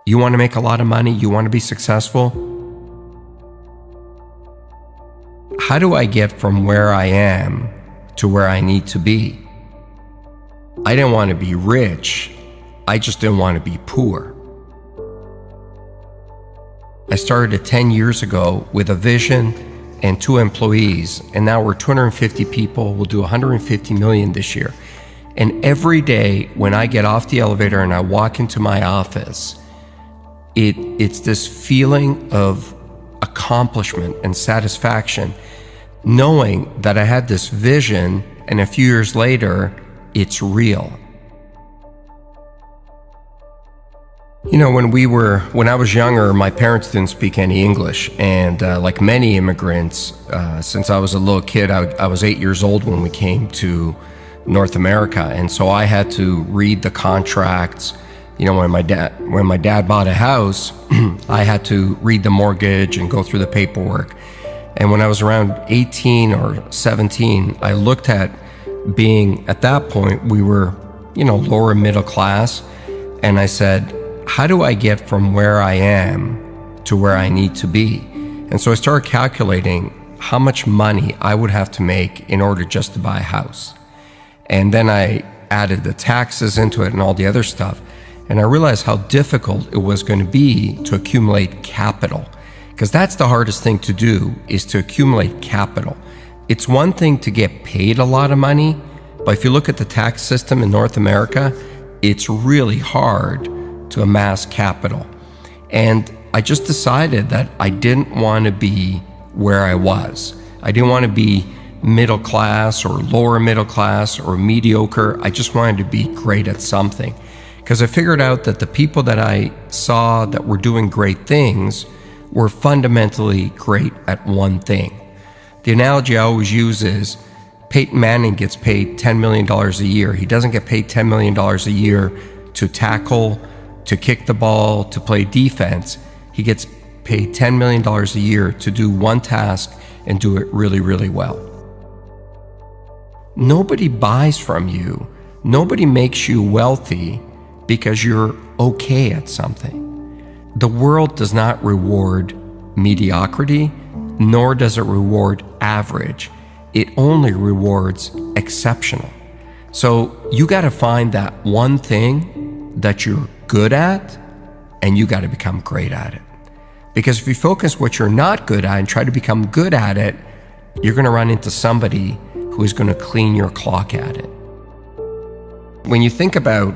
You want to make a lot of money? You want to be successful? How do I get from where I am to where I need to be? I didn't want to be rich. I just didn't want to be poor. I started it 10 years ago with a vision and 2 employees, and now we're 250 people. We'll do 150 million this year. And every day when I get off the elevator and I walk into my office, it's this feeling of accomplishment and satisfaction, knowing that I had this vision and a few years later, it's real. You know, when I was younger, my parents didn't speak any English. And like many immigrants, since I was a little kid, I was 8 years old when we came to North America. And so I had to read the contracts. You know, when my dad bought a house, I had to read the mortgage and go through the paperwork. And when I was around 18 or 17, I looked at being, at that point, we were, lower middle class. And I said, how do I get from where I am to where I need to be? And so I started calculating how much money I would have to make in order just to buy a house. And then I added the taxes into it and all the other stuff. And I realized how difficult it was going to be to accumulate capital. Because that's the hardest thing to do, is to accumulate capital. It's one thing to get paid a lot of money, but if you look at the tax system in North America, it's really hard to amass capital. And I just decided that I didn't want to be where I was. I didn't want to be middle class or lower middle class or mediocre. I just wanted to be great at something. Because I figured out that the people that I saw that were doing great things were fundamentally great at one thing. The analogy I always use is Peyton Manning gets paid $10 million a year. He doesn't get paid $10 million a year to tackle, to kick the ball, to play defense. He gets paid $10 million a year to do one task and do it really, really well. Nobody buys from you. Nobody makes you wealthy because you're okay at something. The world does not reward mediocrity, nor does it reward average. It only rewards exceptional. So you got to find that one thing that you're good at, and you got to become great at it. Because if you focus what you're not good at and try to become good at it, you're going to run into somebody who is going to clean your clock at it. When you think about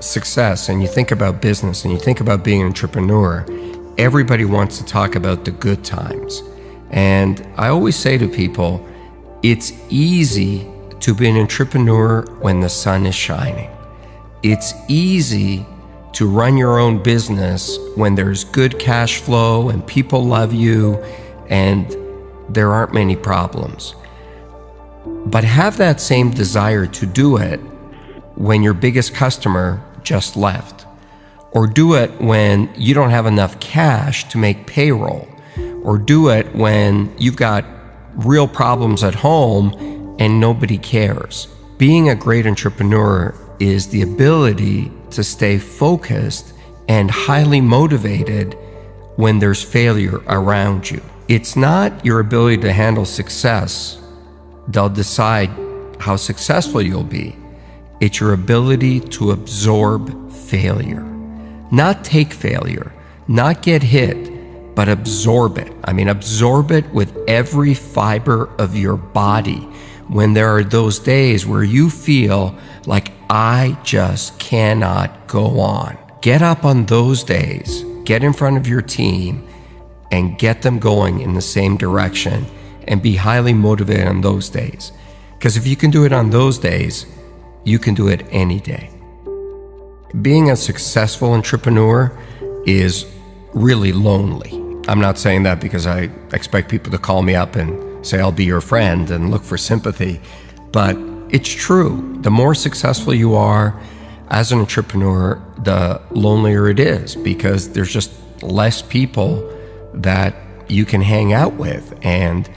success and you think about business and you think about being an entrepreneur, everybody wants to talk about the good times. And I always say to people, it's easy to be an entrepreneur when the sun is shining. It's easy to run your own business when there's good cash flow and people love you and there aren't many problems. But have that same desire to do it when your biggest customer just left, or do it when you don't have enough cash to make payroll, or do it when you've got real problems at home and nobody cares. Being a great entrepreneur is the ability to stay focused and highly motivated when there's failure around you. It's not your ability to handle success that'll decide how successful you'll be. It's your ability to absorb failure. Not take failure, not get hit, but absorb it. I mean, absorb it with every fiber of your body. When there are those days where you feel like, I just cannot go on. Get up on those days, get in front of your team, and get them going in the same direction, and be highly motivated on those days. Because if you can do it on those days, you can do it any day. Being a successful entrepreneur is really lonely. I'm not saying that because I expect people to call me up and say, I'll be your friend and look for sympathy. But it's true. The more successful you are as an entrepreneur, the lonelier it is, because there's just less people that you can hang out with. And,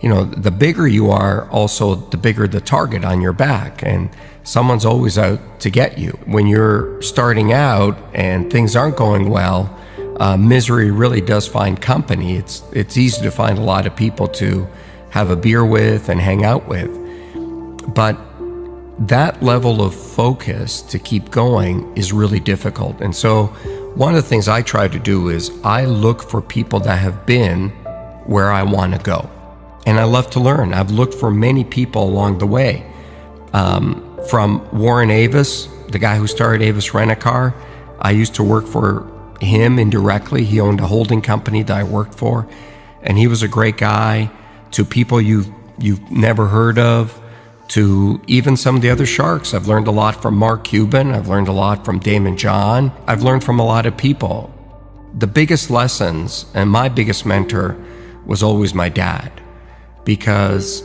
the bigger you are, also the bigger the target on your back, and someone's always out to get you. When you're starting out and things aren't going well, misery really does find company. It's easy to find a lot of people to have a beer with and hang out with. But that level of focus to keep going is really difficult. And so one of the things I try to do is I look for people that have been where I want to go. And I love to learn. I've looked for many people along the way. From Warren Avis, the guy who started Avis Rent-A-Car, I used to work for him indirectly. He owned a holding company that I worked for, and he was a great guy. To people you've never heard of, to even some of the other sharks. I've learned a lot from Mark Cuban. I've learned a lot from Damon John. I've learned from a lot of people. The biggest lessons, and my biggest mentor, was always my dad, because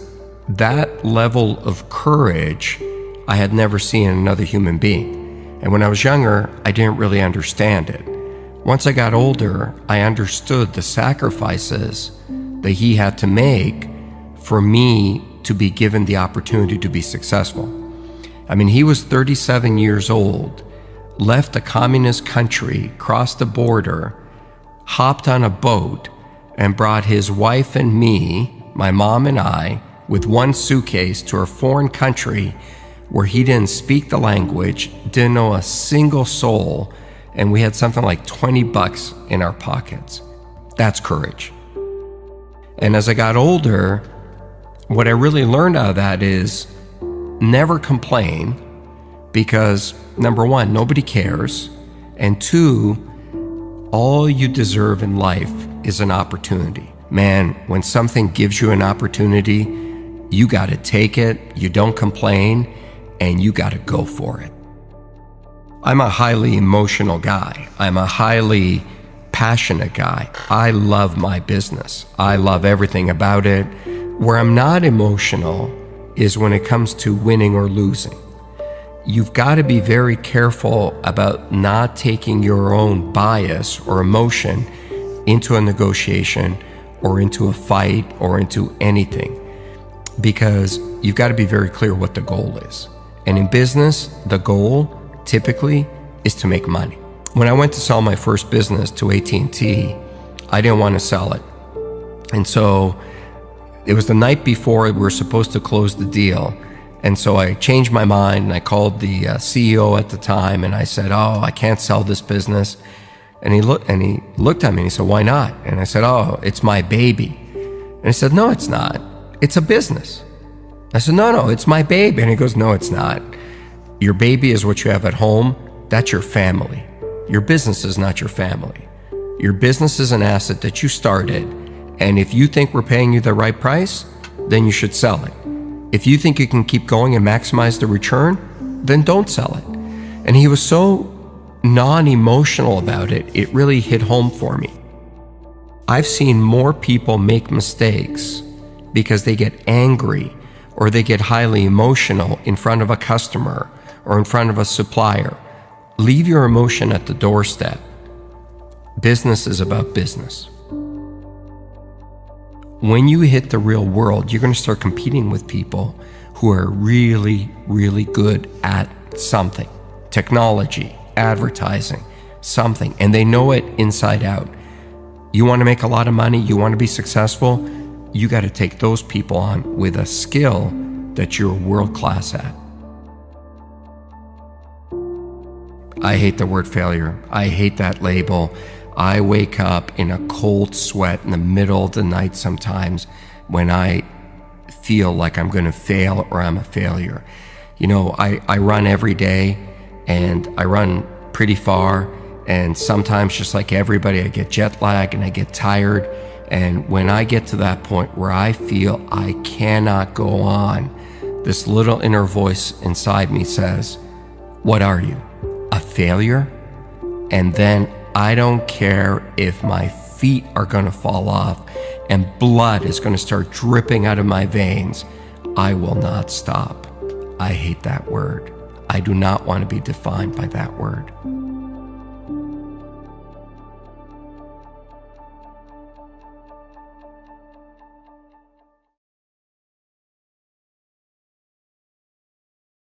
that level of courage I had never seen in another human being. And when I was younger, I didn't really understand it. Once I got older, I understood the sacrifices that he had to make for me to be given the opportunity to be successful. I mean, he was 37 years old, left a communist country, crossed the border, hopped on a boat, and brought his wife and me, my mom and I, with one suitcase to a foreign country where he didn't speak the language, didn't know a single soul, and we had something like $20 in our pockets. That's courage. And as I got older, what I really learned out of that is never complain, because number one, nobody cares, and two, all you deserve in life is an opportunity. Man, when something gives you an opportunity, you got to take it, you don't complain, and you got to go for it. I'm a highly emotional guy. I'm a highly passionate guy. I love my business. I love everything about it. Where I'm not emotional is when it comes to winning or losing. You've got to be very careful about not taking your own bias or emotion into a negotiation or into a fight or into anything, because you've got to be very clear what the goal is. And in business, the goal typically is to make money. When I went to sell my first business to AT&T, I didn't want to sell it. And so it was the night before we were supposed to close the deal. And so I changed my mind, and I called the CEO at the time, and I said, "Oh, I can't sell this business." And he looked at me and he said, "Why not?" And I said, "Oh, it's my baby." And he said, "No, it's not. It's a business." I said, No, it's my baby." And he goes, "No, it's not. Your baby is what you have at home. That's your family. Your business is not your family. Your business is an asset that you started. And if you think we're paying you the right price, then you should sell it. If you think you can keep going and maximize the return, then don't sell it." And he was so non-emotional about it, it really hit home for me. I've seen more people make mistakes because they get angry or they get highly emotional in front of a customer or in front of a supplier. Leave your emotion at the doorstep. Business is about business. When you hit the real world, you're going to start competing with people who are really, really good at something. Technology, advertising, something, and they know it inside out. You want to make a lot of money, you want to be successful, you got to take those people on with a skill that you're world class at. I hate the word failure. I hate that label. I wake up in a cold sweat in the middle of the night sometimes when I feel like I'm going to fail or I'm a failure. I run every day, and I run pretty far, and sometimes, just like everybody, I get jet lag and I get tired. And when I get to that point where I feel I cannot go on, this little inner voice inside me says, "What are you, a failure?" And then I don't care if my feet are going to fall off and blood is going to start dripping out of my veins. I will not stop. I hate that word. I do not want to be defined by that word.